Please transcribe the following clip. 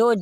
2